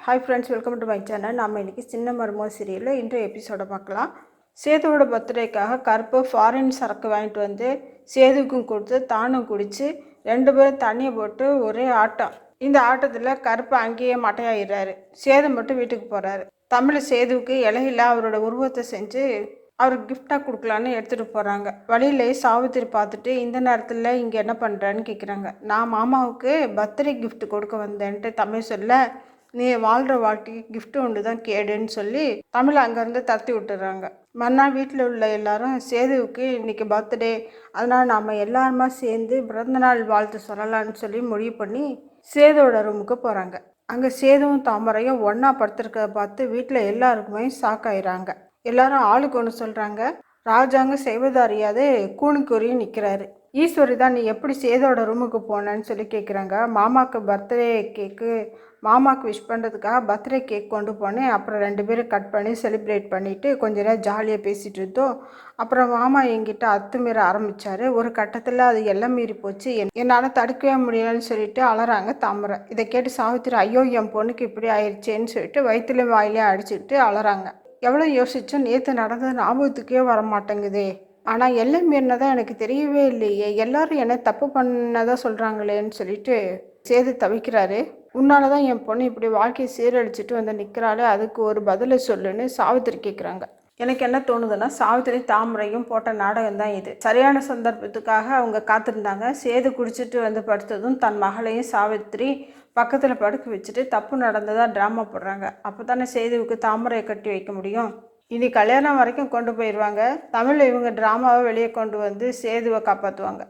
Hi friends, welcome to my channel. நம்ம இன்றைக்கி சின்ன மருமக சீரியலில் இன்றைய எபிசோடை பார்க்கலாம். சேதுவோட பர்த்டேக்காக கருப்பு ஃபாரின் சரக்கு வாங்கிட்டு வந்து சேதுவுக்கும் கொடுத்து தானும் குடித்து 2 பேரும் தண்ணியை போட்டு ஒரே ஆட்டம். இந்த ஆட்டத்தில் கருப்பு அங்கேயே மட்டையாயிடுறாரு. சேது மட்டும் வீட்டுக்கு போகிறாரு. தமிழ் சேதுவுக்கு இலையில அவரோட உருவத்தை செஞ்சு அவருக்கு கிஃப்டாக கொடுக்கலான்னு எடுத்துகிட்டு போகிறாங்க. வழியிலே சாவித்திரி பார்த்துட்டு இந்த நேரத்தில் இங்கே என்ன பண்ணுறேன்னு கேட்குறாங்க. நான் மாமாவுக்கு பர்த்டே கிஃப்ட் கொடுக்க வந்தேன்ட்டு தமிழ் சொல்ல, நீ வாழ்கிற வாழ்க்கைக்கு கிஃப்ட் ஒன்று தான் கேடுன்னு சொல்லி தமிழ் அங்கேருந்து தட்டி விட்டுறாங்க. மறுநாள் வீட்டில் உள்ள எல்லாரும் சேதுவுக்கு இன்றைக்கி பர்த்டே, அதனால் நாம் எல்லாருமா சேர்ந்து பிறந்தநாள் வாழ்த்து சொல்லலான்னு சொல்லி முடிவு பண்ணி சேதுவோட ரூமுக்கு போகிறாங்க. அங்கே சேதுவும் தாமரையும் ஒன்றா படுத்துருக்கிறத பார்த்து வீட்டில் எல்லாருக்குமே ஷாக்காயிறாங்க. எல்லாரும் ஆளுக்கு ஒன்று சொல்கிறாங்க. ராஜாங்க செய்வது அறியாது கூணுக்குறி நிற்கிறாரு. ஈஸ்வரி தான், நீ எப்படி சேதோட ரூமுக்கு போனேன்னு சொல்லி கேட்குறாங்க. மாமாவுக்கு பர்த்டே கேக்கு, மாமாவுக்கு விஷ் பண்ணுறதுக்காக பர்த்டே கேக் கொண்டு போனேன். அப்புறம் 2 பேரும் கட் பண்ணி செலிப்ரேட் பண்ணிவிட்டு கொஞ்ச நேரம் ஜாலியாக பேசிகிட்டு இருந்தோம். அப்புறம் மாமா என்கிட்ட அத்துமீற ஆரம்பித்தார். ஒரு கட்டத்தில் அது எல்லாம் மீறி போச்சு. என்னால் தடுக்கவே முடியலன்னு சொல்லிட்டு அலறாங்க தாமரை. இதை கேட்டு சாவித்திரி, ஐயோ என் பொண்ணுக்கு இப்படி ஆயிடுச்சேன்னு சொல்லிட்டு வயிற்றுல வாயிலே அடிச்சுக்கிட்டு அலறாங்க. எவ்வளோ யோசிச்சும் நேற்று நடந்தது ஞாபகத்துக்கே வர மாட்டேங்குதே. ஆனால் எல்லாம் மீறினதான் எனக்கு தெரியவே இல்லையே, எல்லாரும் என்ன தப்பு பண்ணதான் சொல்கிறாங்களேன்னு சொல்லிட்டு சேது தவிக்கிறாரு. உன்னால தான் என் பொண்ணு இப்படி வாழ்க்கையை சீரழிச்சிட்டு வந்து நிற்கிறாளே, அதுக்கு ஒரு பதிலை சொல்லுன்னு சாவித்திரி கேட்குறாங்க. எனக்கு என்ன தோணுதுன்னா, சாவித்திரி தாமரையும் போட்ட நாடகம் தான் இது. சரியான சந்தர்ப்பத்துக்காக அவங்க காத்திருந்தாங்க. சேது குடிச்சிட்டு வந்து படுத்ததும் தன் மகளையும் சாவித்திரி பக்கத்தில் படுக்க வச்சுட்டு தப்பு நடந்ததாக ட்ராமா போடுறாங்க. அப்போ தானே சேதுவுக்கு தாமரையை கட்டி வைக்க முடியும். இனி கல்யாணம் வரைக்கும் கொண்டு போயிடுவாங்க. தமிழ் இவங்க ட்ராமாவை வெளியே கொண்டு வந்து சேதுவை காப்பாற்றுவாங்க.